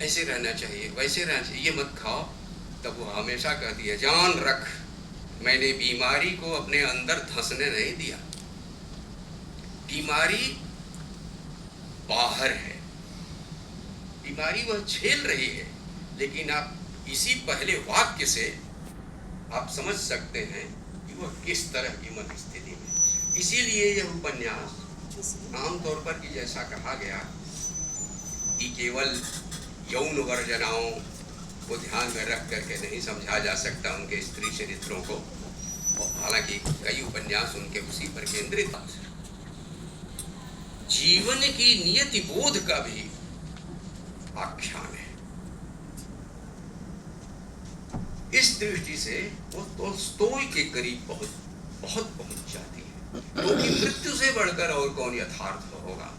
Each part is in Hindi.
ऐसे रहना चाहिए, वैसे रहना चाहिए, ये मत खाओ। तब वो हमेशा कहती है, जान रख, मैंने बीमारी को अपने अंदर धंसने नहीं दिया। बीमारी बाहर है, बीमारी वह झेल रही है, लेकिन आप इसी पहले वाक्य से आप समझ सकते हैं कि वह किस तरह की मन स्थिति में। इसीलिए यह उपन्यास आमतौर पर कि जैसा कहा गया कि केवल यौन वर्जनाओं को ध्यान में रख करके नहीं समझा जा सकता उनके स्त्री चरित्रों को, हालांकि कई उपन्यास उनके उसी पर केंद्रित। जीवन की नियति बोध का भी आख्यान है। इस दृष्टि से वो तोल्स्टॉय के करीब बहुत पहुंच जाती है, क्योंकि मृत्यु से बढ़कर और कौन यथार्थ होगा।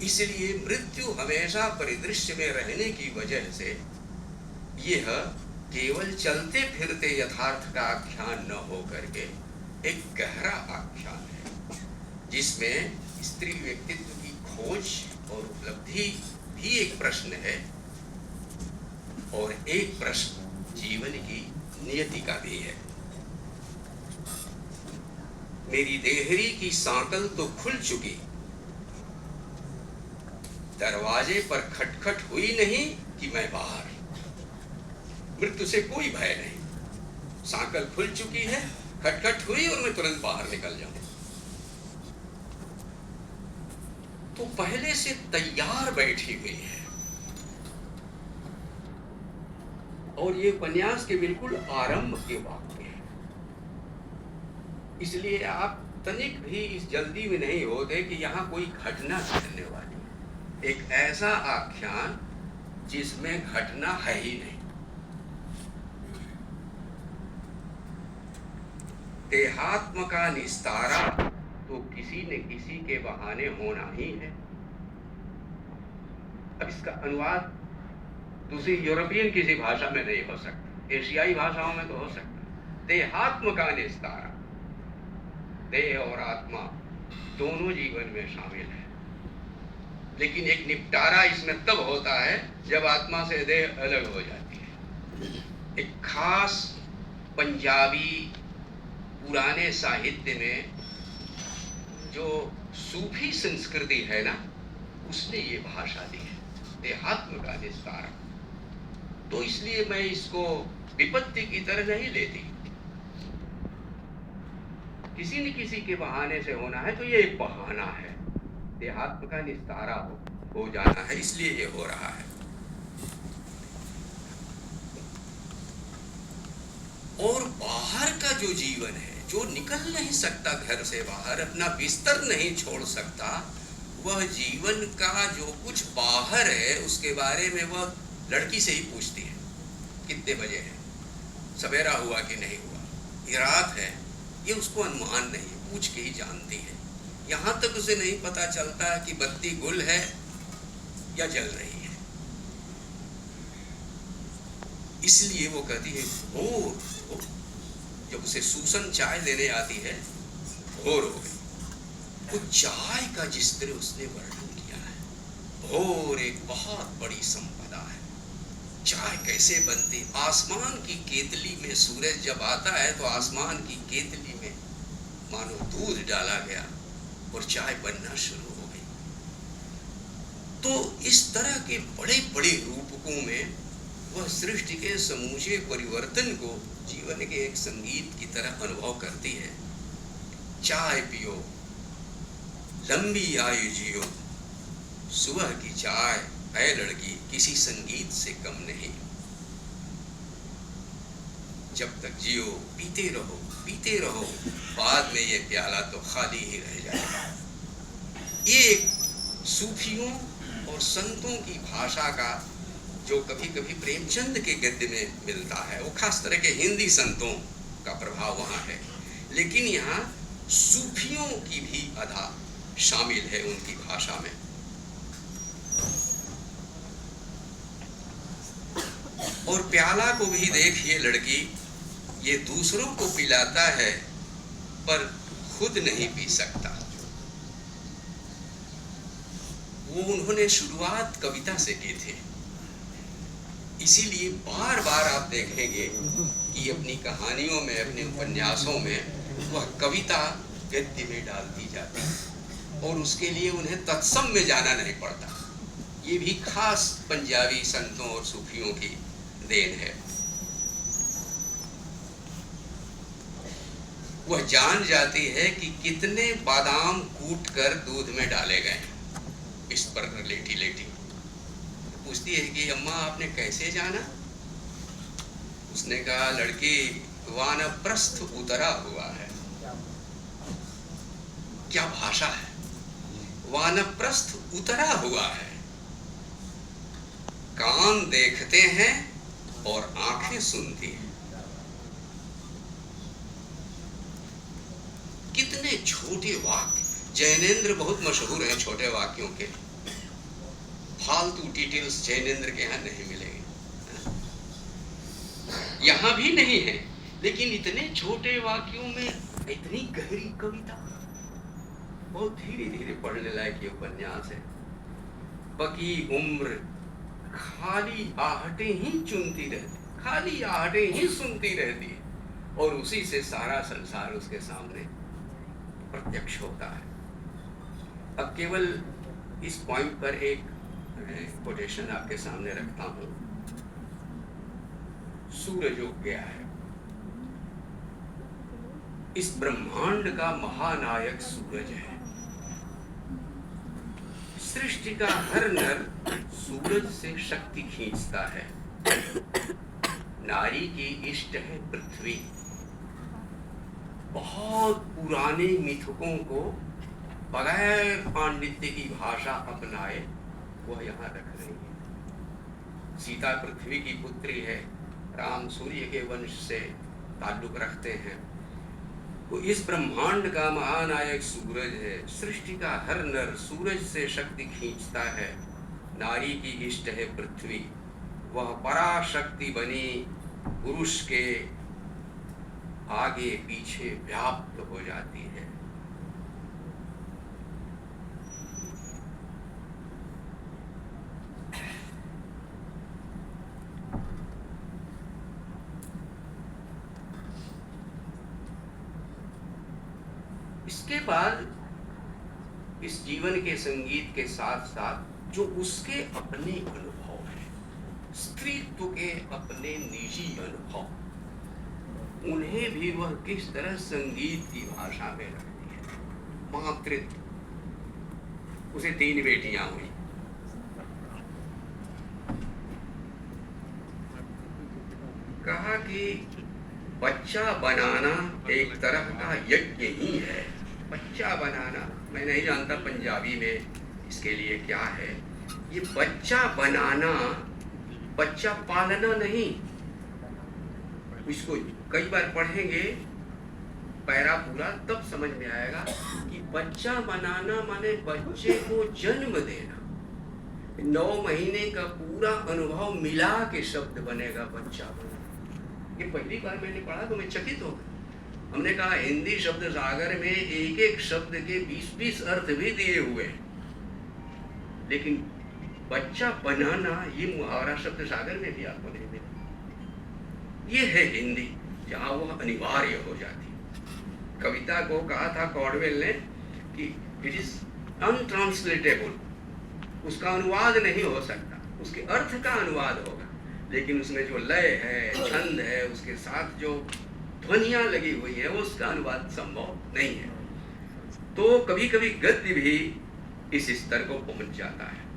इसलिए मृत्यु हमेशा परिदृश्य में रहने की वजह से यह केवल चलते फिरते यथार्थ का आख्यान न हो करके एक गहरा आख्यान है, जिसमें स्त्री व्यक्तित्व की खोज और उपलब्धि भी एक प्रश्न है, और एक प्रश्न जीवन की नियति का भी है। मेरी देहरी की सांकल तो खुल चुकी, दरवाजे पर खटखट हुई नहीं कि मैं बाहर। मृत्यु से कोई भय नहीं, सांकल खुल चुकी है, खटखट हुई और मैं तुरंत बाहर निकल जाऊं। तो पहले से तैयार बैठी हुई है। और ये उपन्यास के बिल्कुल आरंभ के वाक्य है, इसलिए आप तनिक भी इस जल्दी में नहीं होते कि यहाँ कोई घटना घटने वाली। एक ऐसा आख्यान जिसमें घटना है ही नहीं। देहात्म का निस्तारा तो किसी न किसी के बहाने होना ही है। अब इसका अनुवाद दूसरी यूरोपियन किसी भाषा में नहीं हो सकता, एशियाई भाषाओं में तो हो सकता। देहात्म का निस्तारा, देह और आत्मा दोनों जीवन में शामिल है, लेकिन एक निपटारा इसमें तब होता है जब आत्मा से देह अलग हो जाती है। एक खास पंजाबी पुराने साहित्य में जो सूफी संस्कृति है ना, उसने ये भाषा दी है, देहात्म का निस्तारा। तो इसलिए मैं इसको विपत्ति की तरह नहीं लेती। किसी न किसी के बहाने से होना है, तो ये एक बहाना है, देहात्म का निस्तारा हो जाना है, इसलिए ये हो रहा है। और बाहर का जो जीवन है, जो निकल नहीं सकता घर से बाहर, अपना बिस्तर नहीं छोड़ सकता, वह जीवन का जो कुछ बाहर है उसके बारे में वह लड़की से ही पूछती है, कितने बजे है, सवेरा हुआ कि नहीं हुआ, ये रात है, ये उसको अनुमान नहीं, पूछ के ही जानती है। यहाँ तक उसे नहीं पता चलता कि बत्ती गुल है या जल रही है। इसलिए वो कहती है भोर, जब उसे सूसन चाय देने आती है, भोर हो गई। तो चाय का जिस तरह उसने वर्णन किया है, भोर एक बहुत बड़ी संपदा है। चाय कैसे बनती, आसमान की केतली में सूरज जब आता है तो आसमान की केतली में मानो दूध डाला गया और चाय बनना शुरू हो गई। तो इस तरह के बड़े बड़े रूपकों में वह सृष्टि के समूचे परिवर्तन को जीवन के एक संगीत की तरह अनुभव करती है। चाय पियो, लंबी आयु जियो, सुबह की चाय ऐ लड़की किसी संगीत से कम नहीं। जब तक जियो पीते रहो, बाद में ये प्याला तो खाली ही रह जाएगा। ये एक सूफियों और संतों की भाषा का जो कभी कभी प्रेमचंद के गद्य में मिलता है, वो खास तरह के हिंदी संतों का प्रभाव वहाँ है, लेकिन यहाँ सूफियों की भी अदा शामिल है उनकी भाषा में। और प्याला को भी देखिए लड़की, ये दूसरों को पिलाता है पर खुद नहीं पी सकता। वो उन्होंने शुरुआत कविता से की थी, इसीलिए बार बार आप देखेंगे कि अपनी कहानियों में, अपने उपन्यासों में वह कविता गद्य में डालती जाती है और उसके लिए उन्हें तत्सम में जाना नहीं पड़ता। ये भी खास पंजाबी संतों और सूफियों की देन है। वह जान जाती है कि कितने बादाम कूट कर दूध में डाले गए। इस पर लेटी लेटी पूछती है कि अम्मा आपने कैसे जाना? उसने कहा, लड़की वानप्रस्थ उतरा हुआ है। क्या भाषा है! वानप्रस्थ उतरा हुआ है। कान देखते हैं और आंखें सुनती हैं। कितने छोटे वाक्य! जैनेन्द्र बहुत मशहूर हैं छोटे वाक्यों के। फालतू डिटेल्स जैनेन्द्र के यहाँ नहीं मिलेंगे, यहाँ भी नहीं है, लेकिन इतने छोटे वाक्यों में इतनी गहरी कविता। बहुत धीरे धीरे पढ़ने लायक ये उपन्यास है। बकी उम्र खाली आहटें ही चुनती रहती, खाली आहटें ही सुनती रहती है और उसी से सारा संसार उसके सामने प्रत्यक्ष होता है। अब केवल इस पॉइंट पर एक कोटेशन आपके सामने रखता हूं। सूरज उग गया है। इस ब्रह्मांड का महानायक सूरज है। सृष्टि का हर नर सूरज से शक्ति खींचता है। नारी की इष्ट है पृथ्वी। बहुत पुराने मिथकों को बगैर पांडित्य की भाषा अपनाए वह यहाँ रख रही है। सीता पृथ्वी की पुत्री है, राम सूर्य के वंश से ताल्लुक रखते हैं। वो इस ब्रह्मांड का महानायक सूरज है। सृष्टि का हर नर सूरज से शक्ति खींचता है। नारी की इष्ट है पृथ्वी। वह पराशक्ति बनी पुरुष के आगे पीछे व्याप्त हो जाती है। इसके बाद इस जीवन के संगीत के साथ साथ जो उसके अपने अनुभव हैं, स्त्रीत्व के अपने निजी अनुभव, उन्हें भी वह किस तरह संगीत की भाषा में रखती है। मातृत्व, उसे 3 बेटियां हुई। कहा कि बच्चा बनाना एक तरह का यज्ञ ही है। बच्चा बनाना, मैं नहीं जानता पंजाबी में इसके लिए क्या है। ये बच्चा बनाना, बच्चा पालना नहीं। इसको कई बार पढ़ेंगे पैरा पूरा, तब समझ में आएगा कि बच्चा बनाना माने बच्चे को जन्म देना। 9 महीने का पूरा अनुभव मिला के शब्द बनेगा बच्चा बनाना। ये पहली बार मैंने पढ़ा तो मैं चकित हो गया। हमने कहा हिंदी शब्द सागर में एक एक शब्द के 20-20 अर्थ भी दिए हुए हैं, लेकिन बच्चा बनाना ये मुहावरा शब्द सागर में भी आपको नहीं मिला। ये है हिंदी जहाँ वह अनिवार्य हो जाती। कविता को कहा था कॉर्डवेल ने कि इट इज अनट्रांसलेटेबल, उसका अनुवाद नहीं हो सकता, उसके अर्थ का अनुवाद होगा, लेकिन उसमें जो लय है, छंद है, उसके साथ जो ध्वनियां लगी हुई है, उसका अनुवाद संभव नहीं है। तो कभी कभी गद्य भी इस स्तर को पहुंच जाता है।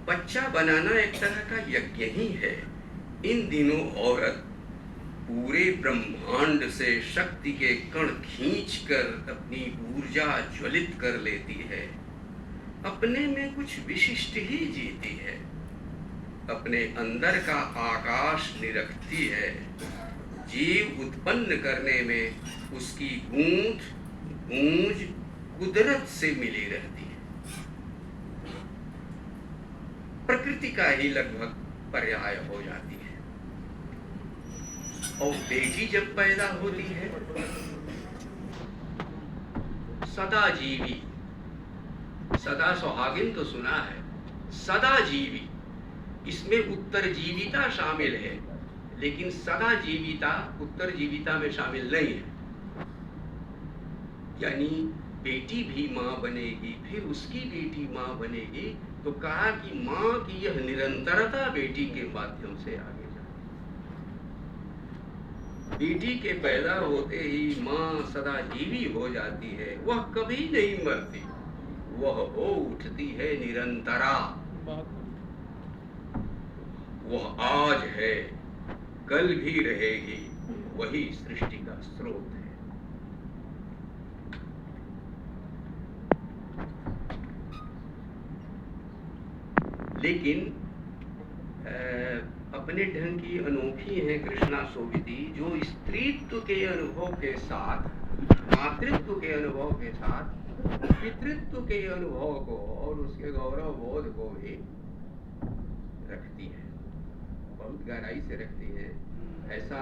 बच्चा बनाना एक तरह का यज्ञ ही है। इन दिनों औरत पूरे ब्रह्मांड से शक्ति के कण खींचकर अपनी ऊर्जा ज्वलित कर लेती है। अपने में कुछ विशिष्ट ही जीती है। अपने अंदर का आकाश निरखती है। जीव उत्पन्न करने में उसकी गूंज गूंज कुदरत से मिली रहती है। प्रकृति का ही लगभग पर्याय हो जाती है। और बेटी जब पैदा होती है, सदा जीवी, सदा सुहागिन तो सुना है, सदाजीवी, इसमें उत्तरजीविता शामिल है, लेकिन सदाजीविता उत्तरजीविता में शामिल नहीं है। यानी बेटी भी माँ बनेगी, फिर उसकी बेटी माँ बनेगी, तो कहा कि माँ की यह निरंतरता बेटी के माध्यम से आगे जाती। बेटी के पैदा होते ही माँ सदाजीवी हो जाती है, वह कभी नहीं मरती, वह हो उठती है निरंतरा। वह आज है, कल भी रहेगी, वही सृष्टि का स्रोत है। लेकिन अपने ढंग की अनोखी है कृष्णा सोविती, जो स्त्रीत्व के अनुभव के साथ, मातृत्व के अनुभव के साथ, पितृत्व के अनुभव को और उसके गौरव बोध को भी रखती है, बहुत गहराई से रखती है। ऐसा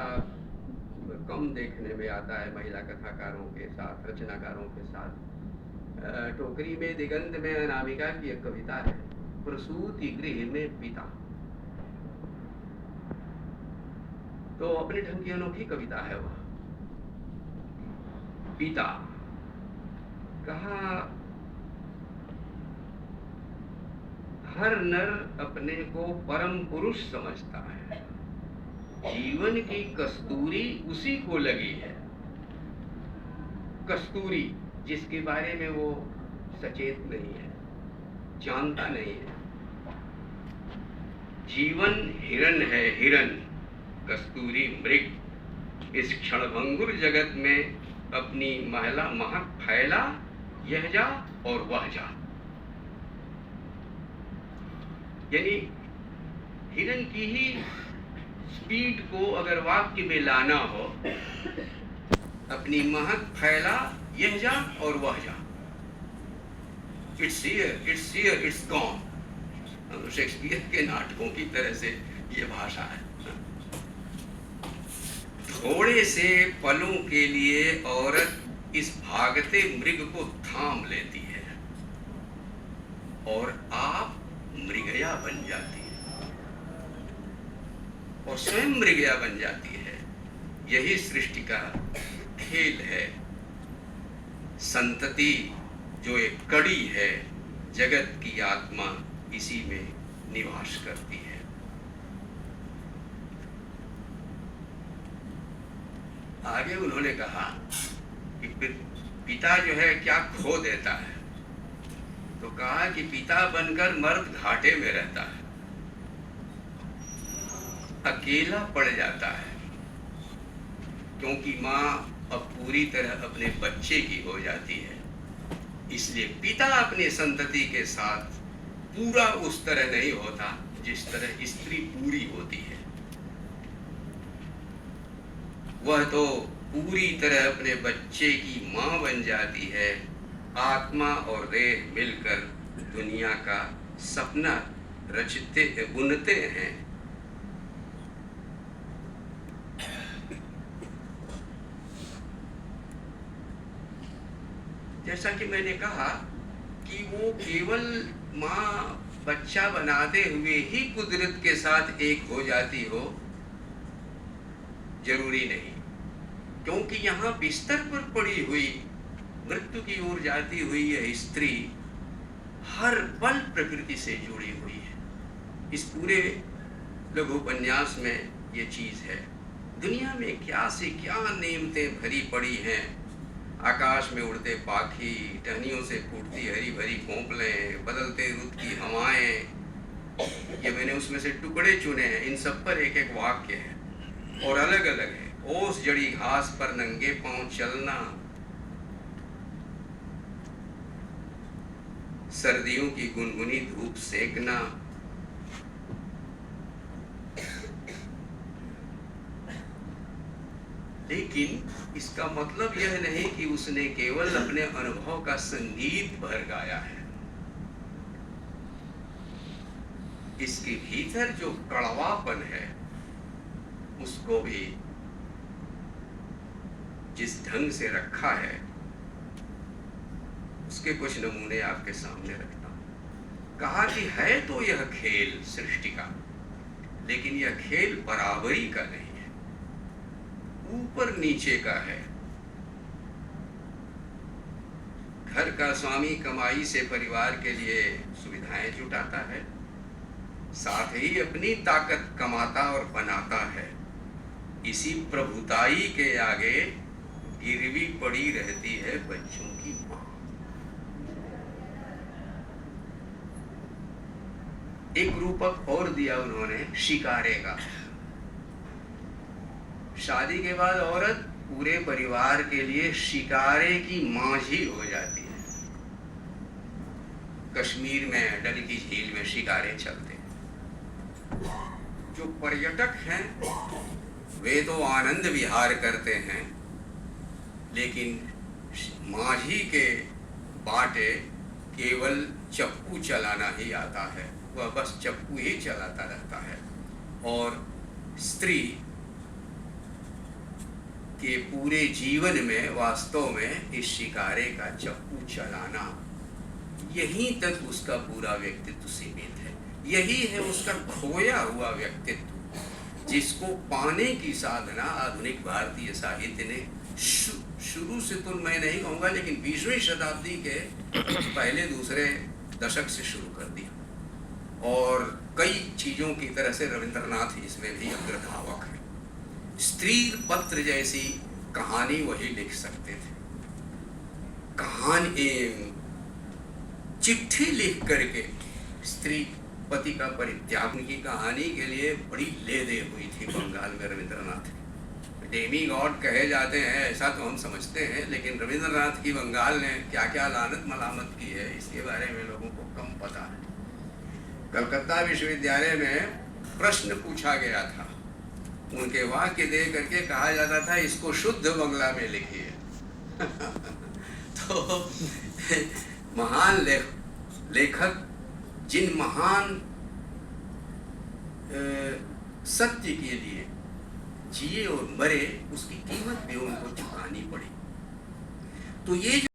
कम देखने में आता है महिला कथाकारों के साथ, रचनाकारों के साथ। टोकरी में दिगंत में अनामिका की एक कविता है, प्रसूति गृह में पिता, तो अपने ढंग की अनोखी कविता है वह। पिता कहा, हर नर अपने को परम पुरुष समझता है, जीवन की कस्तूरी उसी को लगी है। कस्तूरी जिसके बारे में वो सचेत नहीं है, जानता नहीं है। जीवन हिरन है, हिरन, कस्तूरी मृग। इस क्षणभंगुर जगत में अपनी महिला महक फैला, यह जा और वह जा। यानी हिरन की ही स्पीड को अगर वाक्य में लाना हो, अपनी महक फैला, यह जा और वह जा। It's here, it's here, it's gone. Shakespeare के नाटकों की तरह से ये भाषा है। थोड़े से पलों के लिए औरत इस भागते मृग को थाम लेती है और आप मृगया बन जाती है और स्वयं मृगया बन जाती है। यही सृष्टि का खेल है। संतति जो एक कड़ी है, जगत की आत्मा इसी में निवास करती है। आगे उन्होंने कहा कि पिता जो है क्या खो देता है, तो कहा कि पिता बनकर मर्द घाटे में रहता है, अकेला पड़ जाता है, क्योंकि माँ अब पूरी तरह अपने बच्चे की हो जाती है। इसलिए पिता अपने संतति के साथ पूरा उस तरह नहीं होता जिस तरह स्त्री पूरी होती है। वह तो पूरी तरह अपने बच्चे की मां बन जाती है। आत्मा और देह मिलकर दुनिया का सपना रचते बुनते हैं। जैसा कि मैंने कहा कि वो केवल माँ बच्चा बनाते हुए ही कुदरत के साथ एक हो जाती हो, जरूरी नहीं, क्योंकि यहाँ बिस्तर पर पड़ी हुई मृत्यु की ओर जाती हुई यह स्त्री हर पल प्रकृति से जुड़ी हुई है। इस पूरे लघु उपन्यास में ये चीज है। दुनिया में क्या से क्या नेमतें भरी पड़ी हैं। आकाश में उड़ते पाखी, टहनियों से फूटती हरी भरी कोंपलें, बदलते रुत की हवाएं, ये मैंने उसमें से टुकड़े चुने हैं। इन सब पर एक एक वाक्य है और अलग अलग है। ओस जड़ी घास पर नंगे पांव चलना, सर्दियों की गुनगुनी धूप सेकना, लेकिन इसका मतलब यह नहीं कि उसने केवल अपने अनुभव का संगीत भर गाया है। इसके भीतर जो कड़वापन है उसको भी जिस ढंग से रखा है, उसके कुछ नमूने आपके सामने रखता हूं। कहा कि है तो यह खेल सृष्टि का, लेकिन यह खेल बराबरी का नहीं है, ऊपर नीचे का है। घर का स्वामी कमाई से परिवार के लिए सुविधाएं जुटाता है, साथ ही अपनी ताकत कमाता और बनाता है। इसी प्रभुताई के आगे गिरवी पड़ी रहती है बच्चों की मां। एक रूपक और दिया उन्होंने शिकारे का। शादी के बाद औरत पूरे परिवार के लिए शिकारे की मांझी हो जाती है। कश्मीर में डल की झील में शिकारे चलते हैं। जो पर्यटक हैं वे तो आनंद विहार करते हैं, लेकिन मांझी के बाटे केवल चप्पू चलाना ही आता है, वह बस चप्पू ही चलाता रहता है। और स्त्री के पूरे जीवन में वास्तव में इस शिकारे का चप्पू चलाना, यहीं तक उसका पूरा व्यक्तित्व सीमित है। यही है उसका खोया हुआ व्यक्तित्व, जिसको पाने की साधना आधुनिक भारतीय साहित्य ने शुरू से तो मैं नहीं कहूँगा, लेकिन 20वीं शताब्दी के पहले दूसरे दशक से शुरू कर दिया। और कई चीज़ों की तरह से रविंद्रनाथ इसमें भी अग्रधावक है। स्त्री पत्र जैसी कहानी वही लिख सकते थे। कहानी चिट्ठी लिख करके स्त्री पति का परित्याग की कहानी के लिए बड़ी ले दे हुई थी बंगाल में रविंद्रनाथ। डेमी गॉड कहे जाते हैं ऐसा तो हम समझते हैं, लेकिन रविंद्रनाथ की बंगाल ने क्या क्या लानत मलामत की है इसके बारे में लोगों को कम पता है। कलकत्ता विश्वविद्यालय में प्रश्न पूछा गया था, उनके वाक्य दे करके कहा जाता था इसको शुद्ध बंगला में लिखिए। तो महान लेखक जिन महान सत्य के लिए जिए और मरे, उसकी कीमत भी उनको चुकानी पड़ी। तो ये